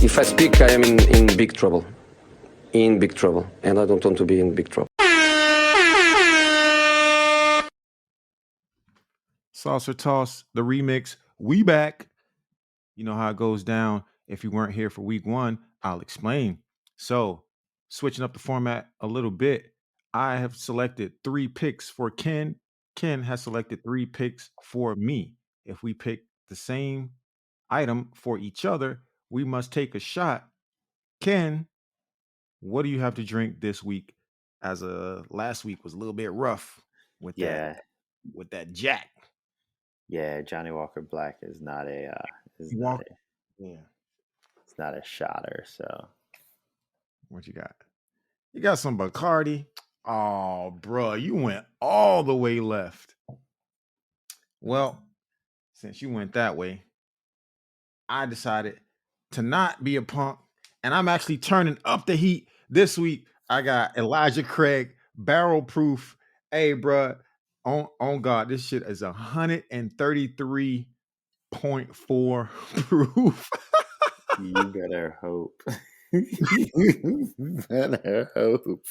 If I speak, I am in big trouble. In big trouble. And I don't want to be in big trouble. Saucer Toss, the remix. We back. You know how it goes down. If you weren't here for week one, I'll explain. So, switching up the format a little bit, I have selected 3 picks for Ken. Ken has selected 3 picks for me. If we pick the same item for each other, we must take a shot. Ken, what do you have to drink this week? As last week was a little bit rough with that Yeah, with that Jack. yeah. Johnny Walker Black is not a is You not walk. a Yeah. it's not a shotter. So What you got? You got some Bacardi. Oh, bruh, you went all the way left. Well, since you went that way, I decided to not be a punk, and I'm actually turning up the heat this week. I got Elijah Craig, barrel proof. Hey, bruh, on God, this shit is 133.4 proof. you better hope. You better hope.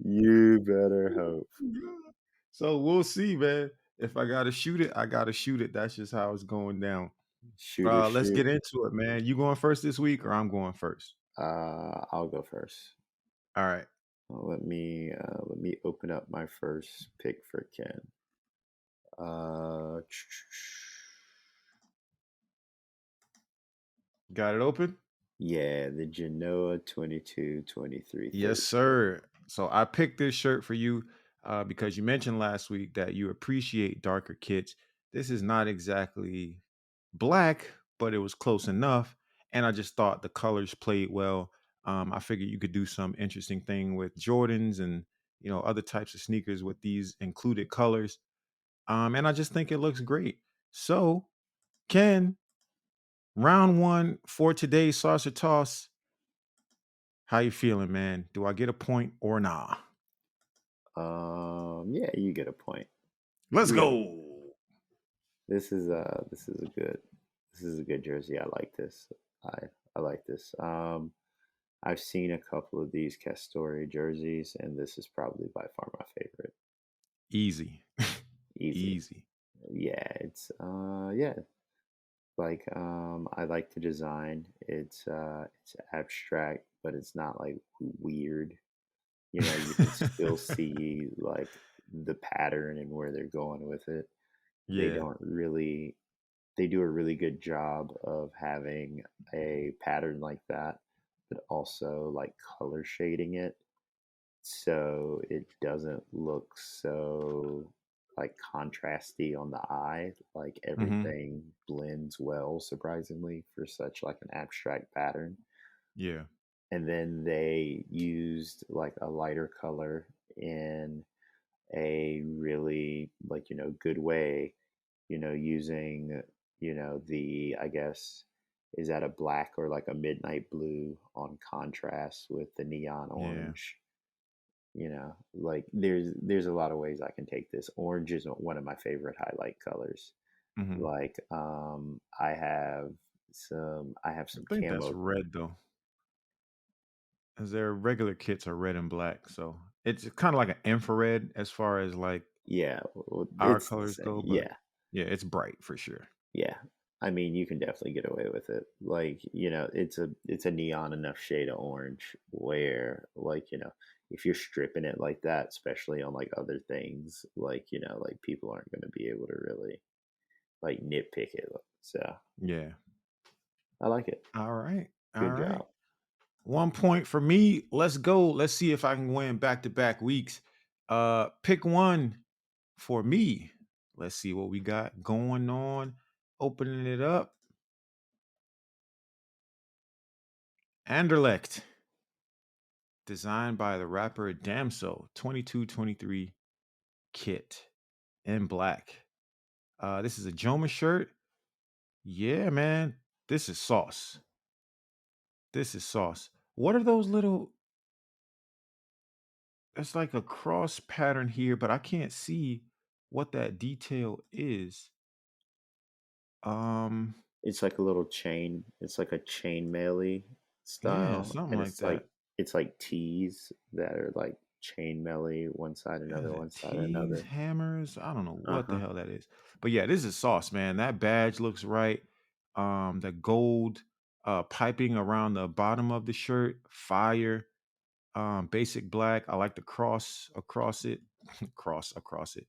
You better hope. So we'll see, man. If I gotta shoot it, I gotta shoot it. That's just how it's going down. Shooter Let's shoot. get into it, man. You going first this week, or I'm going first? I'll go first. All right. Let me open up my first pick for Ken. Uh, Got it open? yeah, the Genoa 22-23 Yes, sir. So I picked this shirt for you because you mentioned last week that you appreciate darker kits. This is not exactly black, but it was close enough. And I just thought the colors played well. I figured you could do some interesting thing with Jordans and other types of sneakers with these included colors. And I just think it looks great. So, Ken, round one for today's Saucer Toss. How you feeling, man? Do I get a point or nah? Yeah, you get a point. Let's You get a go. this is a good jersey. I like this. I like this. I've seen a couple of these Castori jerseys, and this is probably by far my favorite. Easy. Easy. Easy. Yeah, yeah. Like I like the design. It's abstract, but it's not like weird. You can still see like the pattern and where they're going with it. They Yeah. don't really they do a really good job of having a pattern like that, but also like color shading it so it doesn't look so like contrasty on the eye. Like Mm-hmm. everything blends well, surprisingly, for such like an abstract pattern. Yeah. And then they used like a lighter color in a really like good way, using the I guess is that a black or like a midnight blue on contrast with the neon Yeah. orange. Like there's a lot of ways I can take this. Orange is one of my favorite highlight colors. Mm-hmm. Like I have some I think that's camo. red though. As their regular kits are red and black. So it's kind of like an infrared as far as like Yeah, our it's the colors same. go, but Yeah, yeah, it's bright for sure. yeah. I mean, you can definitely get away with it. Like, it's a neon enough shade of orange where, like, if you're stripping it like that, especially on like other things, like, like people aren't going to be able to really like nitpick it. So Yeah. I like it. All right. All Good right. job. 1 point for me. Let's go. Let's see if I can win back-to-back weeks. Pick one for me. Let's see what we got going on. Opening it up. Anderlecht, designed by the rapper Damso, 2223 kit in black. This is a Joma shirt. Yeah, man. This is sauce. This is sauce. What are those little? It's like a cross pattern here, but I can't see what that detail is. Um, It's like a little chain. It's like a chain mail Yeah, style, something and like that. it's like tees that are like chain mail one side Yeah, is another, it one side tees, another. hammers? I don't know what the Uh-huh. hell that is. But yeah, this is sauce, man. That badge looks right. The gold piping around the bottom of the shirt, fire. Basic black. I like the cross across it. Cross across it.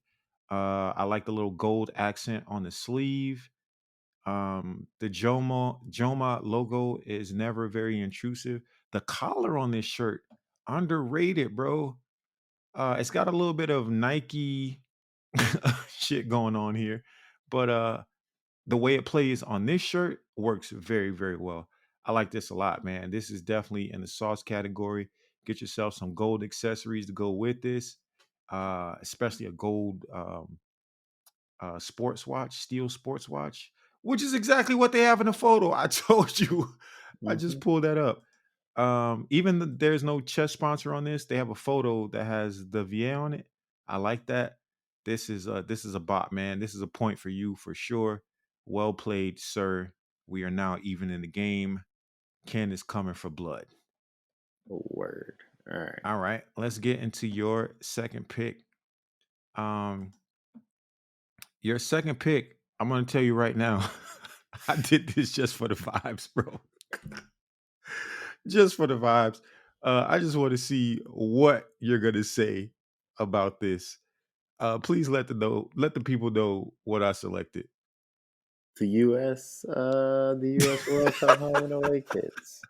I like the little gold accent on the sleeve. The Joma logo is never very intrusive. The collar on this shirt, underrated, bro. It's got a little bit of Nike shit going on here, but the way it plays on this shirt works very, very well. I like this a lot, man. This is definitely in the sauce category. Get yourself some gold accessories to go with this, especially a gold sports watch, steel sports watch, which is exactly what they have in the photo. I told you. I just Hmm. pulled that up. There's no chess sponsor on this. They have a photo that has the VA on it. I like that. This is a bot, man. This is a point for you for sure. Well played, sir. We are now even in the game. Ken is coming for blood. Word. All right. All right, let's get into your second pick. Um, your second pick, I'm gonna tell you right now. I did this just for the vibes, bro. Just for the vibes. I just want to see what you're gonna say about this. Please let the people know what I selected. The U.S. World Cup home and away kits.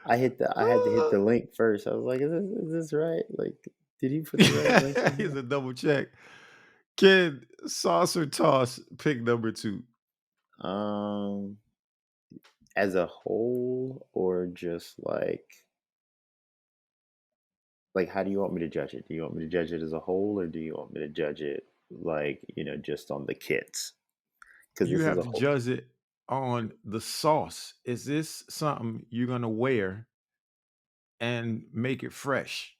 I had to hit the link first. I was like, is this right? Like, did he put the right link in Here's here? a double check. Kid, sauce or toss, pick number two. Um, as a whole, or just like how do you want me to judge it? Do you want me to judge it as a whole, or do you want me to judge it like, just on the kits? Because You this is have a to whole. judge it on the sauce. Is this something you're gonna wear and make it fresh?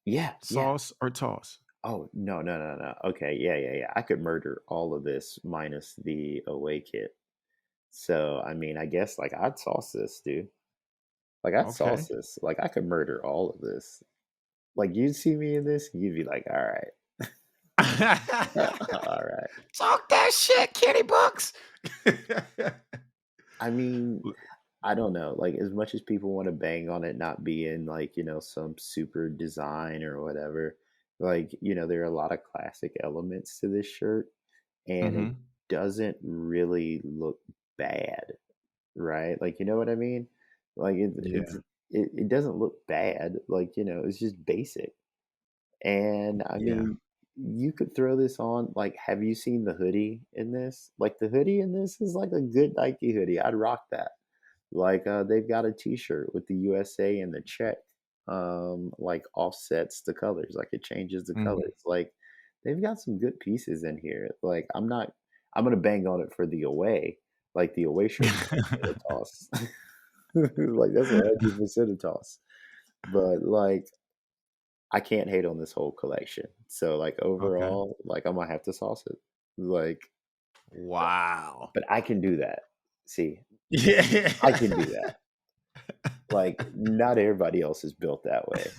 Yeah, yeah. Sauce or toss? Oh, no, no, no, no. Okay, yeah, yeah, yeah. I could murder all of this minus the away kit. So, I mean, I guess like I'd sauce this, dude. Like I'd Okay. sauce this. Like I could murder all of this. Like you'd see me in this, you'd be like, all right, all right. Talk that shit, Kitty Bucks. I mean, I don't know. Like as much as people want to bang on it not being like, some super design or whatever, like, there are a lot of classic elements to this shirt and it Hmm. doesn't really look bad, right? Like, you know what I mean? Like Yeah. it doesn't look bad. Like, it's just basic. And I Yeah. mean, you could throw this on. Like, have you seen the hoodie in this? Like, the hoodie in this is like a good Nike hoodie. I'd rock that. Like, they've got a T-shirt with the USA and the check, like offsets the colors. Like, it changes the Mhm. colors. Like, they've got some good pieces in here. Like, I'm not. I'm gonna bang on it for the away. Like the away shirt's definitely a toss. Like that's 100% a toss. But like I can't hate on this whole collection. So, like, Okay. overall, like, I might have to sauce it. Like, Wow. but I can do that. See, Yeah. I can do that. Like, not everybody else is built that way.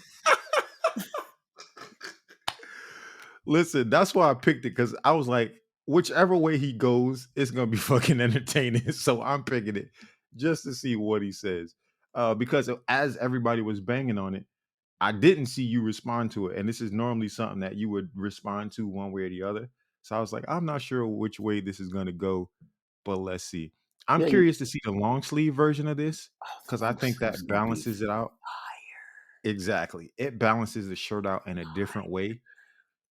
Listen, that's why I picked it because I was like, whichever way he goes, it's gonna be fucking entertaining. So I'm picking it just to see what he says. Because as everybody was banging on it, I didn't see you respond to it, and this is normally something that you would respond to one way or the other. So I was like, I'm not sure which way this is gonna go, but let's see. I'm Yeah, curious to see the long sleeve version of this the because I long think sleeve's that gonna be balances it out. Exactly. It balances the shirt out in a different way.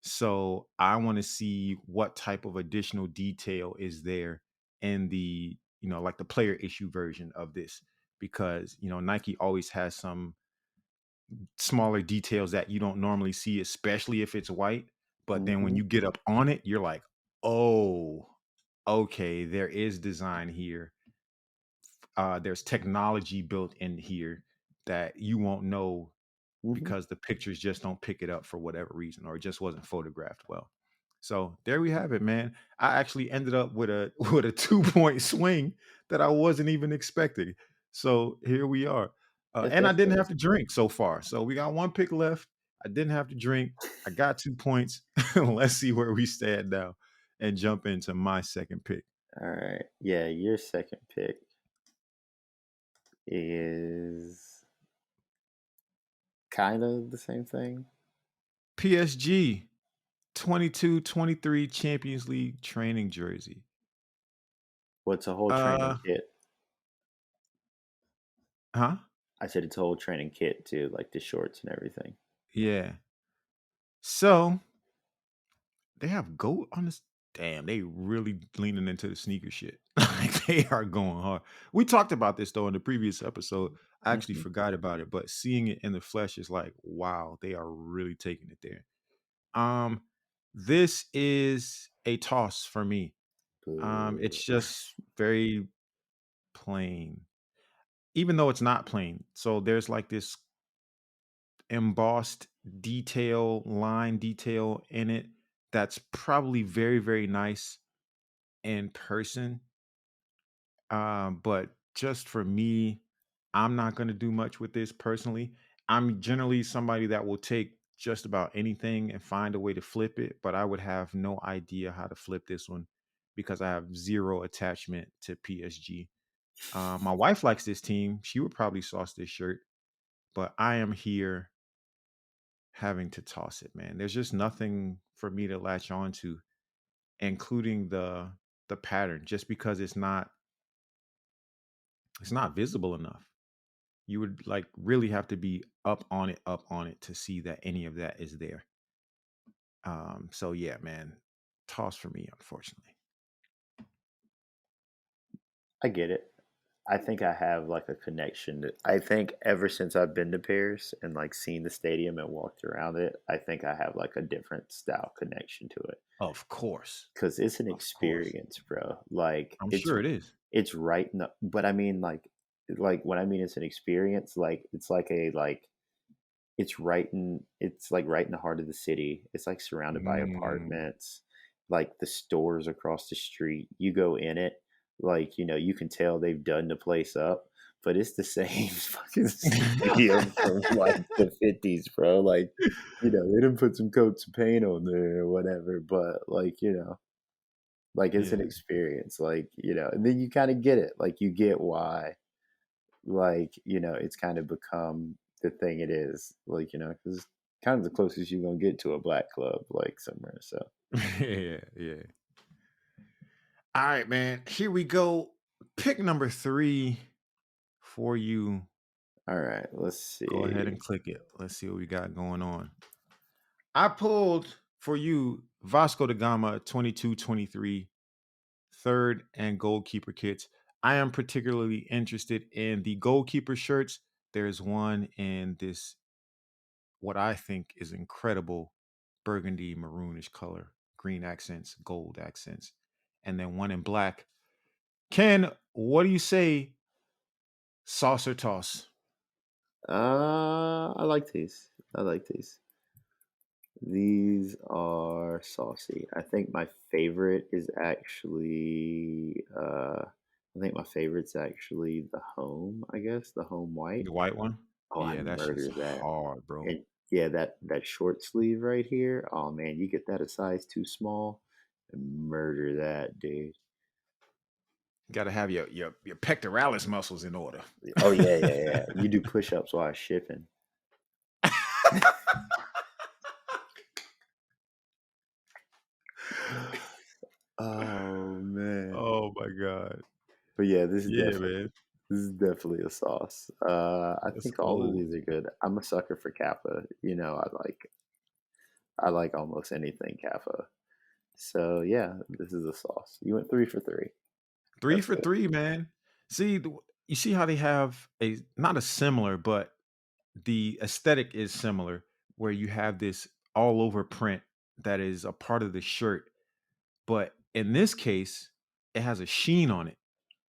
So I want to see what type of additional detail is there in the, like the player issue version of this. Because, Nike always has some smaller details that you don't normally see, especially if it's white. But then when Mhm, you get up on it, you're like, oh, okay, there is design here. There's technology built in here that you won't know mhm. because the pictures just don't pick it up for whatever reason, or it just wasn't photographed well. So there we have it, man. I actually ended up with a with a 2 point swing that I wasn't even expecting. So here we are. That's And I didn't have crazy. to drink so far. So we got one pick left. I didn't have to drink. I got 2 points. Let's see where we stand now and jump into my second pick. All right. Yeah, your second pick is kind of the same thing. PSG 22-23 Champions League training jersey. What's a whole training Uh kit? huh? I said it's a whole training kit too, like the shorts and everything. Yeah. So they have goat on this. Damn, they really leaning into the sneaker shit. Like they are going hard. We talked about this though in the previous episode. I actually Hmm. forgot about it, but seeing it in the flesh is like, wow, they are really taking it there. Um, this is a toss for me. Boo. It's just very plain, even though it's not plain. So there's like this embossed line detail in it that's probably very, very nice in person. But just for me, I'm not going to do much with this personally. I'm generally somebody that will take just about anything and find a way to flip it, but I would have no idea how to flip this one because I have zero attachment to PSG. My wife likes this team. She would probably sauce this shirt, but I am here having to toss it, man. There's just nothing for me to latch on to, including the pattern, just because it's not visible enough. You would like really have to be up on it to see that any of that is there. So yeah, man, toss for me, unfortunately. I get it. I think I have like a connection. I think ever since I've been to Paris and like seen the stadium and walked around it, I think I have like a different style connection to it Of course, because it's an of course, experience, bro. Like I'm sure it is. it's right in the, but I mean like when I mean it's an experience, like it's like a like it's like right in the heart of the city. It's like surrounded by Mm, apartments, like the stores across the street. You go in it, like you can tell they've done the place up, but it's the same fucking stadium from like the 50s, bro. Like, they didn't put some coats of paint on there or whatever, but like it's an yeah, experience, and then you kind of get it. Like you get why it's kind of become the thing it is, because it's kind of the closest you're gonna get to a black club, like somewhere. So, yeah, yeah. All right, man. Here we go. Pick number 3 for you. all right, let's Go ahead see. and click it. Let's see what we got going on. I pulled for you Vasco da Gama 22-23 third and goalkeeper kits. I am particularly interested in the goalkeeper shirts. There's one in this, what I think is incredible burgundy maroonish color, green accents, gold accents, and then one in black. Ken, what do you say? Saucer toss. I like these. I like these. These are saucy. I think my favorite is actually. I think my favorite's actually the home. I guess the home white. The white one? Oh, I Yeah, that shit's murder that. hard, bro. And yeah, that short sleeve right here. Oh man, you get that a size too small, and murder that, dude. Got to have your pectoralis muscles in order. Oh yeah, yeah, yeah. You do push ups while shipping. Oh man. Oh my god. But yeah, Yeah, man. this is definitely a sauce. I Let's think all of go. these are good. I'm a sucker for Kappa. I like almost anything Kappa. So yeah, this is a sauce. You went 3 for 3. Three That's for good. three, man. See, you see how they have a not a similar, but the aesthetic is similar, where you have this all over print that is a part of the shirt, but in this case, it has a sheen on it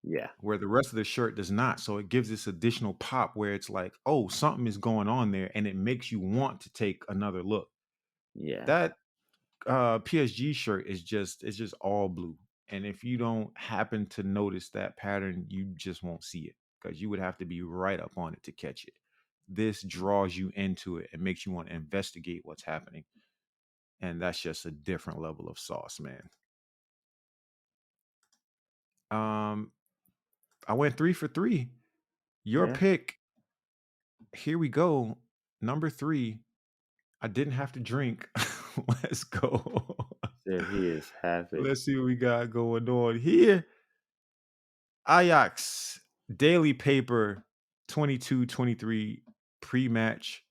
Yeah, where the rest of the shirt does not. So it gives this additional pop where it's like, oh, something is going on there, and it makes you want to take another look. yeah. That PSG shirt is just it's just all blue. And if you don't happen to notice that pattern, you just won't see it because you would have to be right up on it to catch it. This draws you into it and makes you want to investigate what's happening. And that's just a different level of sauce, man. Um, I went 3 for 3. Your Yeah. pick. Here we go. Number 3. I didn't have to drink. Let's go. There he is. Have it. Let's see what we got going on here. Ajax Daily Paper 22-23 pre-match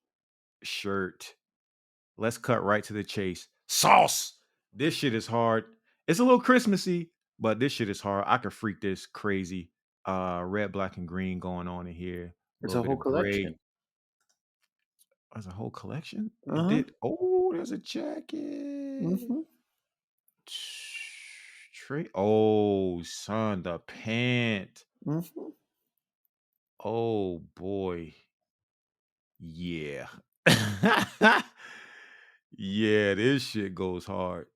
shirt. Let's cut right to the chase. Sauce. This shit is hard. It's a little Christmassy, but this shit is hard. I could freak this crazy. Red, black, and green going on in here. A It's little a bit whole of gray. collection. There's a whole collection. It Uh-huh. did. Oh, there's a jacket. Mm-hmm. Oh, son, the pant. Mm-hmm. Oh boy. Yeah. Yeah, this shit goes hard.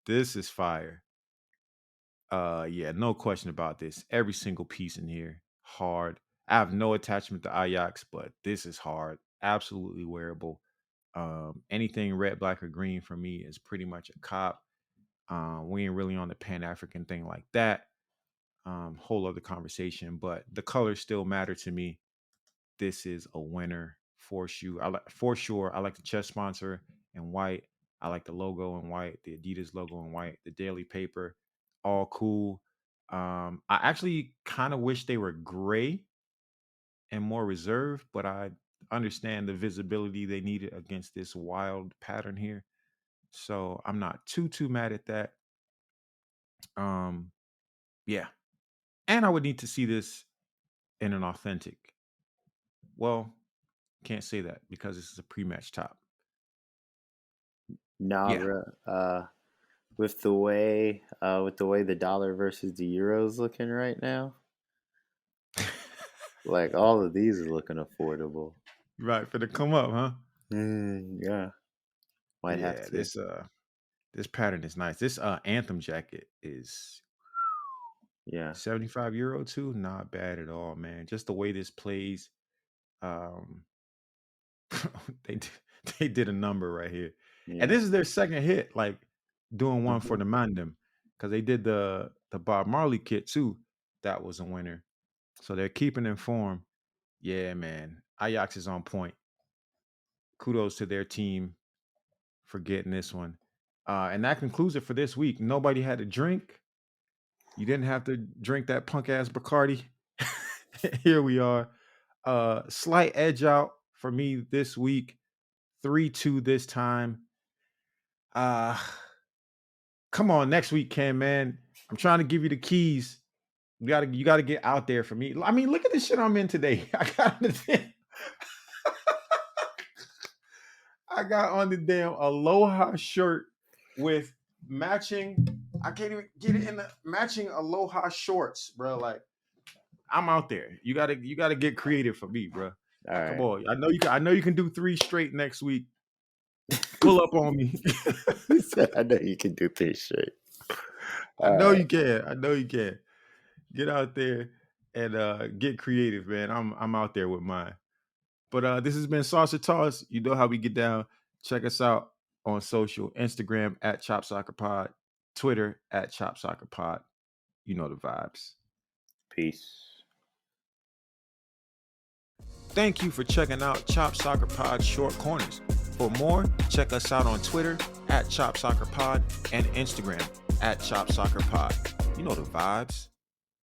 This is fire. Yeah, no question about this. Every single piece in here, hard. I have no attachment to Ajax, but this is hard. Absolutely wearable. Anything red, black, or green for me is pretty much a cop. We ain't really on the Pan-African thing like that. Whole other conversation, but the colors still matter to me. This is a winner for sure. I like the chest sponsor in white. I like the logo in white, the Adidas logo in white, the Daily Paper, all cool. I actually kind of wish they were gray and more reserved, but I understand the visibility they needed against this wild pattern here. So I'm not too mad at that. Yeah. And I would need to see this in an authentic. Well, can't say that because this is a pre-match top. Nah, Yeah. bro. With the way the dollar versus the euro is looking right now, like all of these is looking affordable. Right, for to come up, huh? Yeah, might Yeah, have to. this pattern is nice. This Anthem jacket is Yeah, €75 too. Not bad at all, man. Just the way this plays. Um they d- they did a number right here. yeah. And this is their second hit, like doing one for Mhm. the Mandem. Because they did the Bob Marley kit too. That was a winner. So they're keeping in form. Yeah, man. Ajax is on point. Kudos to their team for getting this one. And that concludes it for this week. Nobody had to drink. You didn't have to drink that punk ass Bacardi. Here we are. Slight edge out for me this week. 3-2 this time. Come on, next week, Ken, man. I'm trying to give you the keys. You gotta get out there for me. I mean, look at the shit I'm in today. I got on the damn Aloha shirt with matching. I can't even get it in the matching Aloha shorts, bro. Like, I'm out there. You gotta get creative for me, bro. All Come right. on. I know you can do 3 straight next week. Pull up on me. He said, I know you can do this shit. I know you can. I know you can. Get out there and get creative, man. I'm out there with mine. But this has been Saucer Toss. You know how we get down. Check us out on social. Instagram at Chop Soccer Pod. Twitter at Chop Soccer Pod. You know the vibes. Peace. Thank you for checking out Chop Soccer Pod Short Corners. For more, check us out on Twitter at Chop Soccer Pod and Instagram at Chop Soccer Pod. You know the vibes.